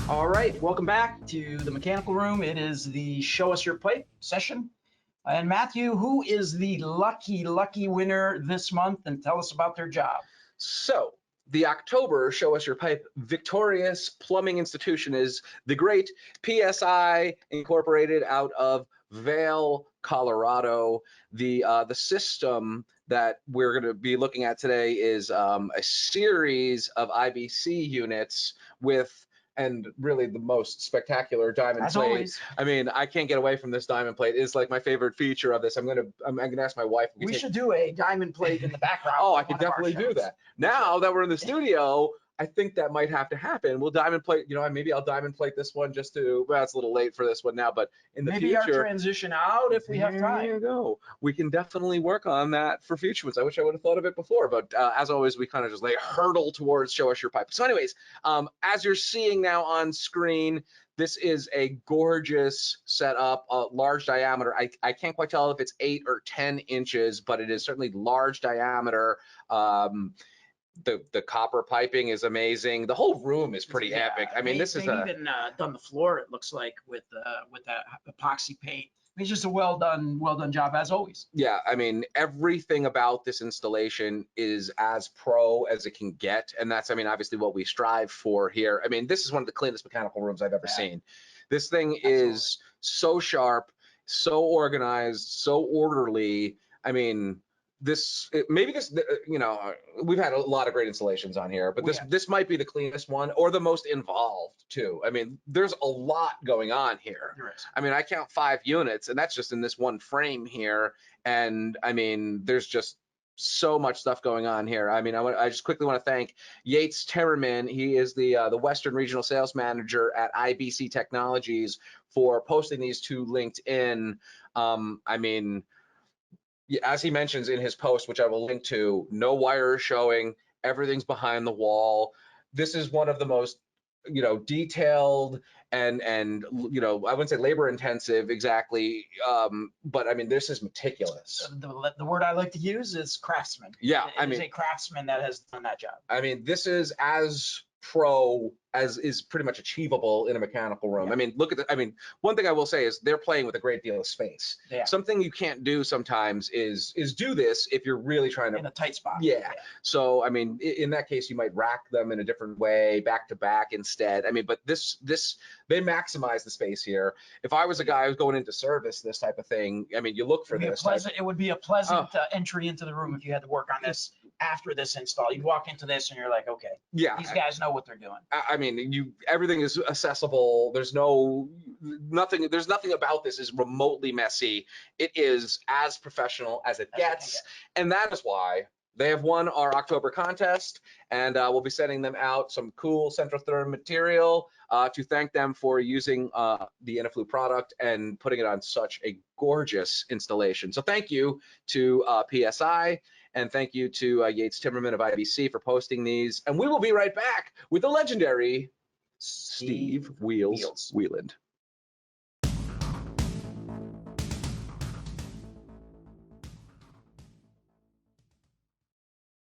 All right, welcome back to the mechanical room. It is the show us your pipe session. And Matthew, who is the lucky winner this month, and tell us about their job? So the October Show Us Your Pipe victorious plumbing institution is the great PSI Incorporated out of Vail, Colorado. The system that we're going to be looking at today is a series of IBC units with, and really the most spectacular diamond plate. Always. I mean, I can't get away from this diamond plate. It's like my favorite feature of this. I'm gonna ask my wife. We should do a diamond plate in the background. Oh, I could definitely do that. Now that we're in the studio, I think that might have to happen. We'll diamond plate, maybe I'll diamond plate this one just to, well, it's a little late for this one now, but in the future. Maybe our transition out if we have time. There you go. We can definitely work on that for future ones. I wish I would have thought of it before, but as always, we kind of just hurdle towards Show Us Your Pipe. So anyways, as you're seeing now on screen, this is a gorgeous setup, a large diameter. I can't quite tell if it's 8 or 10 inches, but it is certainly large diameter. The copper piping is amazing. The whole room is pretty epic. I mean, they've even done the floor, it looks like, with that epoxy paint. It's just a well done job as always. Yeah, I mean, everything about this installation is as pro as it can get, and that's, I mean, obviously what we strive for here. I mean, this is one of the cleanest mechanical rooms I've ever seen. This thing is so sharp, so organized, so orderly. I mean, we've had a lot of great installations on here, but this might be the cleanest one or the most involved too. I mean, there's a lot going on here. There is. I mean, I count 5 units, and that's just in this one frame here. And I mean, there's just so much stuff going on here. I mean, I just quickly want to thank Yates TiImmerman. He is the Western Regional Sales Manager at IBC Technologies for posting these to LinkedIn. I mean, as he mentions in his post, which I will link to, no wires showing, everything's behind the wall. This is one of the most, detailed and I wouldn't say labor intensive exactly, but I mean, this is meticulous. The word I like to use is craftsman. Yeah, it is a craftsman that has done that job. I mean, this is as pro as is pretty much achievable in a mechanical room. Yeah. I mean, look at one thing I will say is they're playing with a great deal of space. Yeah. Something you can't do sometimes is do this if you're really trying to, in a tight spot. Yeah. So I mean, in that case, you might rack them in a different way, back to back instead. I mean, but this they maximize the space here. If I was a guy who's going into service, this type of thing, I mean, you look for this. It would be a pleasant entry into the room if you had to work on this after this install. You'd walk into this and you're like, okay, yeah, these guys know what they're doing. I mean, everything is accessible. There's nothing about this is remotely messy. It is as professional as it gets, and that is why they have won our October contest, and we'll be sending them out some cool Centrotherm material to thank them for using the Inaflu product and putting it on such a gorgeous installation. So thank you to PSI. And thank you to Yates TiImmerman of IBC for posting these. And we will be right back with the legendary Steve Wheels Wheeland.